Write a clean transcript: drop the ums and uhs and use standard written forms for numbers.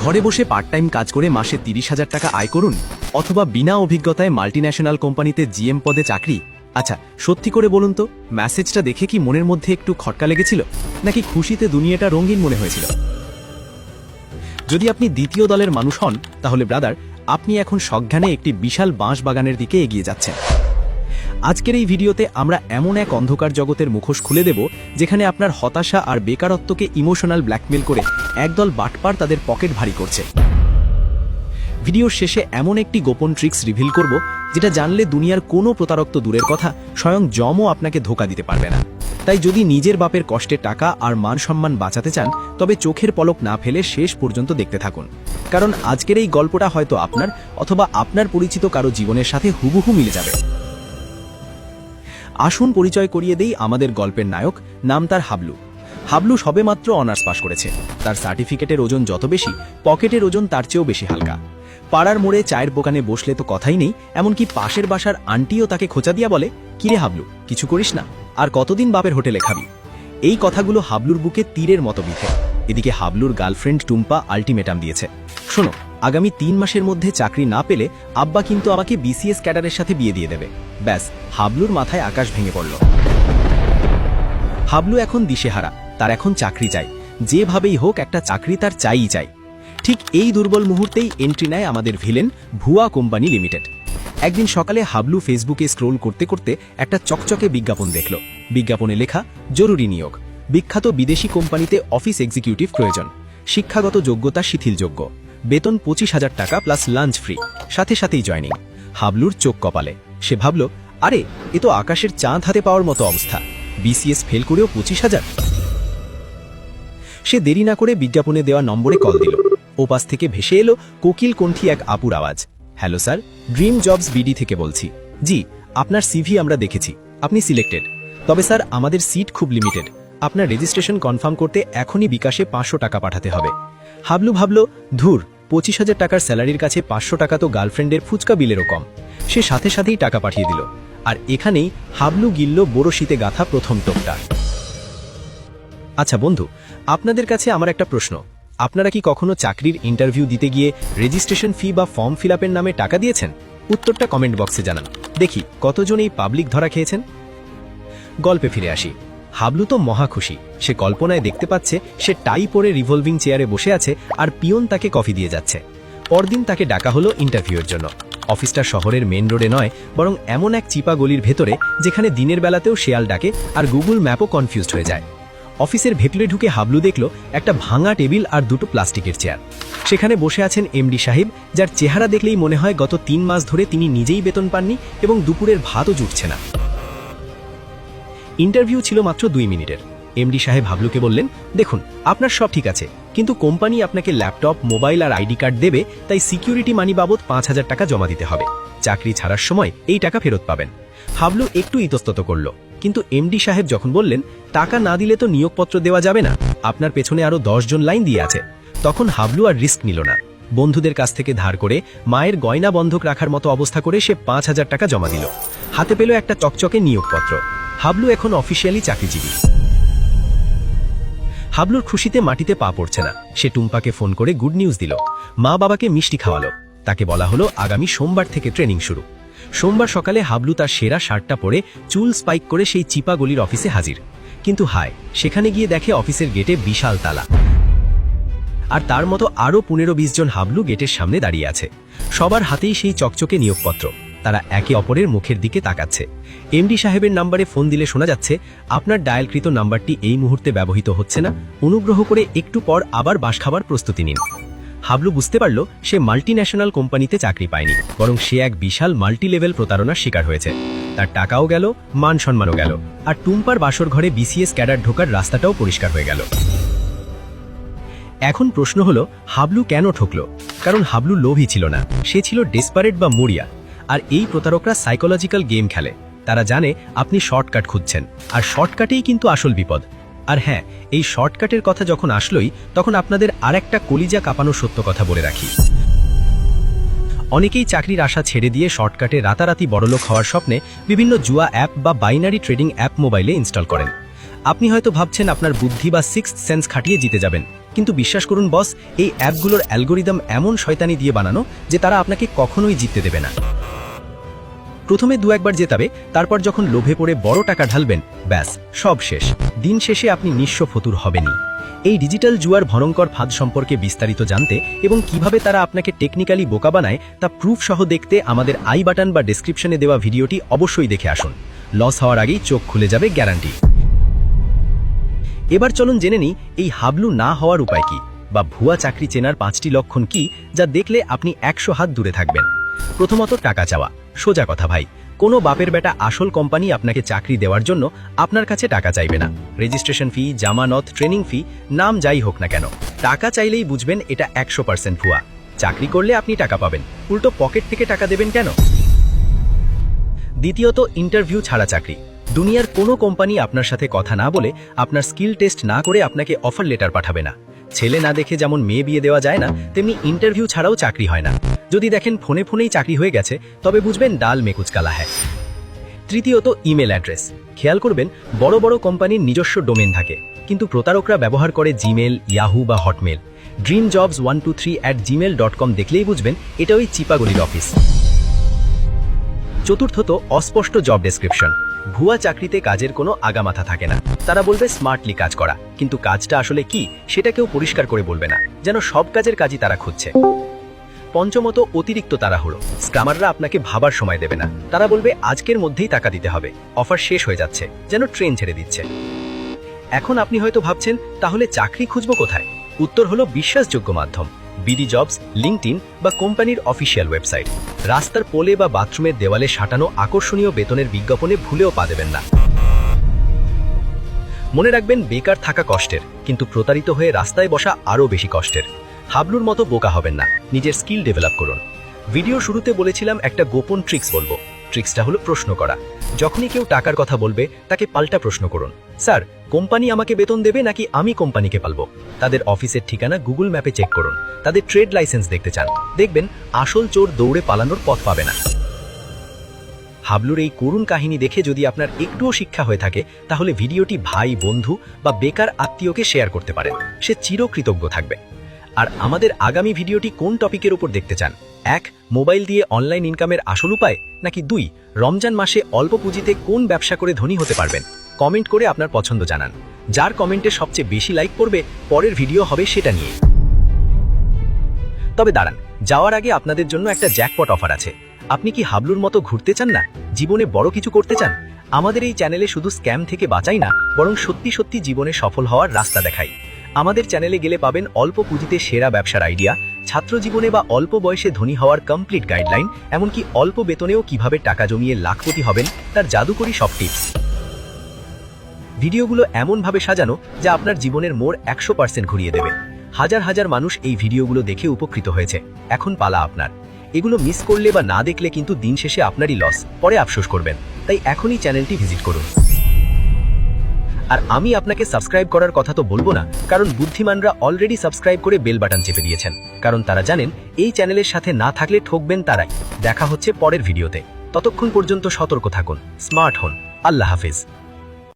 ঘরে বসে part time কাজ করে মাসে 30,000 টাকা আয় করুন, অথবা বিনা অভিজ্ঞতায় মাল্টিন্যাশনাল কোম্পানিতে জিএম পদে চাকরি। আচ্ছা, সত্যি করে বলুন তো, মেসেজটা দেখে কি মনের মধ্যে একটু খটকা লেগেছিল, নাকি খুশিতে দুনিয়াটা রঙিন মনে হয়েছিল? যদি আপনি দ্বিতীয় দলের মানুষ হন, তাহলে ব্রাদার, আপনি এখন সজ্ঞানে একটি বিশাল বাঁশ বাগানের দিকে এগিয়ে যাচ্ছেন। আজকের এই ভিডিওতে আমরা এমন এক অন্ধকার জগতের মুখোশ খুলে দেব, যেখানে আপনার হতাশা আর বেকারত্বকে ইমোশনাল ব্ল্যাকমেল করে একদল বাটপার তাদের পকেট ভারী করছে। ভিডিওর শেষে এমন একটি গোপন ট্রিক্স রিভিল করব, যেটা জানলে দুনিয়ার কোনো প্রতারক তো দূরের কথা, স্বয়ং যমও আপনাকে ধোঁকা দিতে পারবে না। তাই যদি নিজের বাপের কষ্টের টাকা আর মান সম্মান বাঁচাতে চান, তবে চোখের পলক না ফেলে শেষ পর্যন্ত দেখতে থাকুন, কারণ আজকের এই গল্পটা হয়তো আপনার অথবা আপনার পরিচিত কারো জীবনের সাথে হুবহু মিলে যাবে। আসুন পরিচয় করিয়ে দেই আমাদের গল্পের নায়ক। নাম তার হাবলু। হাবলু সবেমাত্র অনার্স পাশ করেছে। তার সার্টিফিকেটের ওজন যত বেশি, পকেটের ওজন তার চেয়েও বেশি হালকা। পাড়ার মোড়ে চায়ের দোকানে বসলে তো কথাই নেই, এমনকি পাশের বাসার আন্টিও তাকে খোঁচা দিয়া বলে, কিরে হাবলু, কিছু করিস না? আর কতদিন বাপের হোটেলে খাবি? এই কথাগুলো হাবলুর বুকে তীরের মতো বিঁধে। এদিকে হাবলুর গার্লফ্রেন্ড টুম্পা আলটিমেটাম দিয়েছে, শোনো, আগামী 3 মাসের মধ্যে চাকরি না পেলে আব্বা কিন্তু আমাকে বিসিএস ক্যাডারের সাথে বিয়ে দিয়ে দেবে। ব্যাস, হাবলুর মাথায় আকাশ ভেঙে পড়ল। হাবলু এখন দিশেহারা, তার এখন চাকরি চাই, যেভাবেই হোক একটা চাকরি তার চাইই চাই। ঠিক এই দুর্বল মুহূর্তেই এন্ট্রি নেয় আমাদের ভিলেন ভুয়া কোম্পানি লিমিটেড। একদিন সকালে হাবলু ফেসবুকে স্ক্রোল করতে করতে একটা চকচকে বিজ্ঞাপন দেখল। বিজ্ঞাপনে লেখা, জরুরি নিয়োগ, বিখ্যাত বিদেশি কোম্পানিতে অফিস এক্সিকিউটিভ প্রয়োজন, শিক্ষাগত যোগ্যতা শিথিলযোগ্য, বেতন 25,000 টাকা প্লাস লাঞ্চ ফ্রি, সাথে সাথেই জয়নিং। হাবলুর চোখ কপালে। সে ভাবল, আরে, এ তো আকাশের চাঁদ হাতে পাওয়ার মতো অবস্থা। বিসিএস ফেল করেও 25,000। সে দেরি না করে বিজ্ঞাপনে দেওয়া নম্বরে কল দিল। ওপাশ থেকে ভেসে এলো কোকিল কণ্ঠী এক আপুর আওয়াজ। Hello sir, dream jobs BD থেকে বলছি। জি, আপনার সিভি আমরা দেখেছি, আপনি সিলেক্টেড। তবে স্যার, আমাদের সিট খুব লিমিটেড। আপনার রেজিস্ট্রেশন কনফার্ম করতে এখনই বিকাশে 500 টাকা পাঠাতে হবে। হাবলু ভাবল, ধুর, 25,000 টাকার স্যালারির কাছে 500 টাকা তো গার্লফ্রেন্ডের ফুচকা বিলেরও কম। সে সাথে সাথেই টাকা পাঠিয়ে দিল। আর এখানেই হাবলু গিলল বড় শীতে গাথা প্রথম টোপটা। আচ্ছা বন্ধু, আপনাদের কাছে আমার একটা প্রশ্ন। আপনারা কি কখনো চাকরির ইন্টারভিউ দিতে গিয়ে রেজিস্ট্রেশন ফি বা ফর্ম ফিল আপের নামে টাকা দিয়েছেন? উত্তরটা কমেন্ট বক্সে জানান, দেখি কতজন এই পাবলিক ধরা খেয়েছেন। গল্পে ফিরে আসি। হাবলু তো মহা খুশি। সে কল্পনায় দেখতে পাচ্ছে সে টাই পরে রিভলভিং চেয়ারে বসে আছে আর পিয়ন তাকে কফি দিয়ে যাচ্ছে। পরদিন তাকে ডাকা হলো ইন্টারভিউয়ের জন্য। অফিসটা শহরের মেন রোডে নয়, বরং এমন এক চিপা গলির ভেতরে, যেখানে দিনের বেলাতেও শেয়াল ডাকে আর গুগল ম্যাপও কনফিউজড হয়ে যায়। অফিসের ভেতরে ঢুকে হাবলু দেখল একটা ভাঙা টেবিল আর দুটো প্লাস্টিকের চেয়ার। সেখানে বসে আছেন এমডি সাহেব, যার চেহারা দেখলেই মনে হয় গত 3 মাস ধরে তিনি নিজেই বেতন পাননি এবং দুপুরের ভাতও জুটছে না। ইন্টারভিউ ছিল মাত্র 2 মিনিটের। এমডি সাহেব হাবলুকে বললেন, দেখুন, আপনার সব ঠিক আছে, কিন্তু কোম্পানি আপনাকে ল্যাপটপ, মোবাইল আর আইডি কার্ড দেবে, তাই সিকিউরিটি মানি বাবদ 5,000 টাকা জমা দিতে হবে। চাকরি ছাড়ার সময় এই টাকা ফেরত পাবেন। হাবলু একটু ইতস্তত করল, কিন্তু এমডি সাহেব যখন বললেন, টাকা না দিলে তো নিয়োগপত্র দেওয়া যাবে না, আপনার পেছনে আরো 10 জন লাইন দিয়ে আছে, তখন হাবলু আর রিস্ক নিল না। বন্ধুদের কাছ থেকে ধার করে, মায়ের গয়না বন্ধক রাখার মতো অবস্থা করে সে 5,000 টাকা জমা দিল। হাতে পেল একটা চকচকে নিয়োগপত্র। হাবলু এখন অফিসিয়ালি চাকরিজীবী। হাবলুর খুশিতে মাটিতে পা পড়ছে না। সে টুম্পাকে ফোন করে গুড নিউজ দিল। মা বাবাকে মিষ্টি খাওয়ালো। তাকে বলা হলো আগামী সোমবার থেকে ট্রেনিং শুরু। সোমবার সকালে হাবলু তার সেরা শার্টটা পরে, চুল স্পাইক করে সেই চিপা গলির অফিসে হাজির। কিন্তু হায়, সেখানে গিয়ে দেখে অফিসের গেটে বিশাল তালা। আর তার মতো আরও 15-20 জন হাবলু গেটের সামনে দাঁড়িয়ে আছে। সবার হাতেই সেই চকচকে নিয়োগপত্র। তারা একে অপরের মুখের দিকে তাকাচ্ছে। এমডি সাহেবের নাম্বারে ফোন দিলে শোনা যাচ্ছে, আপনার ডায়ালকৃত নাম্বারটি এই মুহূর্তে ব্যবহৃত হচ্ছে না, অনুগ্রহ করে একটু পর আবার বাস খাবার প্রস্তুতি নিন। হাবলু বুঝতে পারল সে মাল্টিন্যাশনাল কোম্পানিতে চাকরি পায়নি, বরং সে এক বিশাল মাল্টি লেভেল প্রতারণার শিকার হয়েছে। তার টাকাও গেল, মান সম্মানও গেল, আর টুম্পার বাসর ঘরে বিসিএস ক্যাডার ঢোকার রাস্তাটাও পরিষ্কার হয়ে গেল। এখন প্রশ্ন হলো, হাবলু কেন ঠকল? কারণ হাবলু লোভী ছিল না, সে ছিল ডেসপারেট বা মরিয়া। আর এই প্রতারকরা সাইকোলজিক্যাল গেম খেলে। তারা জানে আপনি শর্টকাট খুঁজছেন, আর শর্টকাটেই কিন্তু আসল বিপদ। আর হ্যাঁ, এই শর্টকাটের কথা যখন আসলোই, তখন আপনাদের আরেকটা কলিজা কাঁপানো সত্য কথা বলে রাখি। অনেকেই চাকরির আশা ছেড়ে দিয়ে শর্টকাটে রাতারাতি বড়লোক হওয়ার স্বপ্নে বিভিন্ন জুয়া অ্যাপ বা বাইনারি ট্রেডিং অ্যাপ মোবাইলে ইনস্টল করেন। আপনি হয়তো ভাবছেন আপনার বুদ্ধি বা সিক্সথ সেন্স খাটিয়ে জিতে যাবেন, কিন্তু বিশ্বাস করুন বস, এই অ্যাপগুলোর অ্যালগোরিদম এমন শয়তানি দিয়ে বানানো যে তারা আপনাকে কখনোই জিততে দেবে না। প্রথমে দু একবার জেতাবে, তারপর যখন লোভে পড়ে বড় টাকা ঢালবেন, ব্যাস সব শেষ। দিন শেষে আপনি নিঃস্ব ফতুর হবেনই। এই ডিজিটাল জুয়ার ভয়ঙ্কর ফাঁদ সম্পর্কে বিস্তারিত জানতে এবং কিভাবে তারা আপনাকে টেকনিক্যালি বোকা বানায় তা প্রুফ সহ দেখতে আমাদের আই বাটন বা ডেসক্রিপশনে দেওয়া ভিডিওটি অবশ্যই দেখে আসুন। লস হওয়ার আগেই চোখ খুলে যাবে, গ্যারান্টি। এবার চলুন জেনে নিই এই হাবলু না হওয়ার উপায় কি, বা ভুয়া চাকরি চেনার 5টি লক্ষণ কি যা দেখলে আপনি 100 হাত দূরে থাকবেন। প্রথমত, টাকা চাওয়া। সোজা কথা ভাই, কোনো বাপের বেটা আসল কোম্পানি আপনাকে চাকরি দেওয়ার জন্য আপনার কাছে টাকা চাইবে না। রেজিস্ট্রেশন ফি, জামানত, ট্রেনিং ফি, নাম যাই হোক না কেন, টাকা চাইলেই বুঝবেন এটা 100% ভুয়া। চাকরি করলে আপনি টাকা পাবেন, উল্টো পকেট থেকে টাকা দেবেন কেন? দ্বিতীয়ত, ইন্টারভিউ ছাড়া চাকরি। দুনিয়ার কোনো কোম্পানি আপনার সাথে কথা না বলে, আপনার স্কিল টেস্ট না করে আপনাকে অফার লেটার পাঠাবে না। ছেলে না দেখে যেমন মেয়ে বিয়ে দেওয়া যায় না, তেমনি ইন্টারভিউ ছাড়াও চাকরি হয় না। যদি দেখেন ফোনে ফোনেই চাকরি হয়ে গেছে, তবে বুঝবেন ডাল মে কুচ কালা হ্যায়। তৃতীয়ত, ইমেল অ্যাড্রেস। খেয়াল করবেন, বড় বড় কোম্পানির নিজস্ব ডোমেন থাকে, কিন্তু প্রতারকরা ব্যবহার করে জিমেল, ইয়াহু বা হটমেল। dreamjobs123@gmail.com দেখলেই বুঝবেন এটা ওই চিপাগলির অফিস। চতুর্থত, অস্পষ্ট জব ডেসক্রিপশন। ভুয়া চাকরিতে কাজের কোনো আগামাথা থাকে না। তারা বলবে স্মার্টলি কাজ করা, কিন্তু কাজটা আসলে কি সেটা কেউ পরিষ্কার করে বলবে না, যেন সব কাজের কাজই তারা খুঁজছে। পঞ্চমত, অতিরিক্ত তাড়াহুড়ো। স্ক্যামাররা আপনাকে ভাবার সময় দেবে না। তারা বলবে আজকের মধ্যেই টাকা দিতে হবে, অফার শেষ হয়ে যাচ্ছে, যেন ট্রেন ছেড়ে দিচ্ছে। এখন আপনি হয়তো ভাবছেন, তাহলে চাকরি খুঁজবো কোথায়? উত্তর হলো বিশ্বাসযোগ্য মাধ্যম। বিডি জবস, লিঙ্কডইন বা কোম্পানির অফিসিয়াল ওয়েবসাইট। রাস্তার পোলে বা বাথরুমের দেওয়ালে সাঁটানো আকর্ষণীয় বেতনের বিজ্ঞাপনে ভুলেও পা দেবেন না। মনে রাখবেন, বেকার থাকা কষ্টের, কিন্তু প্রতারিত হয়ে রাস্তায় বসা আরও বেশি কষ্টের। হাবলুর মতো বোকা হবেন না, নিজের স্কিল ডেভেলপ করুন। ভিডিও শুরুতে বলেছিলাম একটা গোপন ট্রিক্স বলবো। ট্রিক্সটা হলো প্রশ্ন করা। যখনই কেউ টাকার কথা বলবে, তাকে পাল্টা প্রশ্ন করুন, স্যার কোম্পানি আমাকে বেতন দেবে নাকি আমি কোম্পানিকে পালবো? তাদের অফিসের ঠিকানা গুগল ম্যাপে চেক করুন। তাদের ট্রেড লাইসেন্স দেখতে চান, দেখবেন আসল চোর দৌড়ে পালানোর পথ পাবে না। হাবলুর এই করুণ কাহিনী দেখে যদি আপনার একটুও শিক্ষা হয়ে থাকে, তাহলে ভিডিওটি ভাই, বন্ধু বা বেকার আত্মীয়কে শেয়ার করতে পারেন। সে চিরকৃতজ্ঞ থাকবে। আর আমাদের আগামী ভিডিওটি কোন টপিকের উপর দেখতে চান? 1. মোবাইল দিয়ে অনলাইন ইনকামের আসল উপায়, নাকি 2. রমজান মাসে অল্প পুঁজিতে কোন ব্যবসা করে ধনী হতে পারবেন? কমেন্ট করে আপনার পছন্দ জানান। যার কমেন্টে সবচেয়ে বেশি লাইক পড়বে, পরের ভিডিও হবে সেটা নিয়ে। তবে দাঁড়ান, যাওয়ার আগে আপনাদের জন্য একটা জ্যাকপট অফার আছে। আপনি কি হাবলুর মতো ঘুরতে চান না? জীবনে বড় কিছু করতে চান? আমাদের এই চ্যানেলে শুধু স্ক্যাম থেকে বাঁচাই না, বরং সত্যি সত্যি জীবনে সফল হওয়ার রাস্তা দেখাই। আমাদের চ্যানেলে গেলে পাবেন অল্প পুঁজিতে সেরা ব্যবসার আইডিয়া, ছাত্র জীবনে বা অল্প বয়সে ধনী হওয়ার কমপ্লিট গাইডলাইন, এমনকি অল্প বেতনেও কিভাবে টাকা জমিয়ে লাখপতি হবেন তার জাদুকরি সব টিপস। ভিডিওগুলো এমনভাবে সাজানো যা আপনার জীবনের মোড় 100% ঘুরিয়ে দেবে। হাজার হাজার মানুষ এই ভিডিওগুলো দেখে উপকৃত হয়েছে। এখন পালা আপনার। এগুলো মিস করলে বা না দেখলে কিন্তু দিন শেষে আপনারই লস, পরে আফসোস করবেন। তাই এখনই চ্যানেলটি ভিজিট করুন। আর আমি আপনাকে সাবস্ক্রাইব করার কথা তো বলবো না, কারণ বুদ্ধিমানরা অলরেডি সাবস্ক্রাইব করে বেল বাটন চেপে দিয়েছেন, কারণ তারা জানেন এই চ্যানেলের সাথে না থাকলে ঠকবেন তারাই। দেখা হচ্ছে পরের ভিডিওতে। ততক্ষণ পর্যন্ত সতর্ক থাকুন, স্মার্ট হন। আল্লাহ হাফেজ।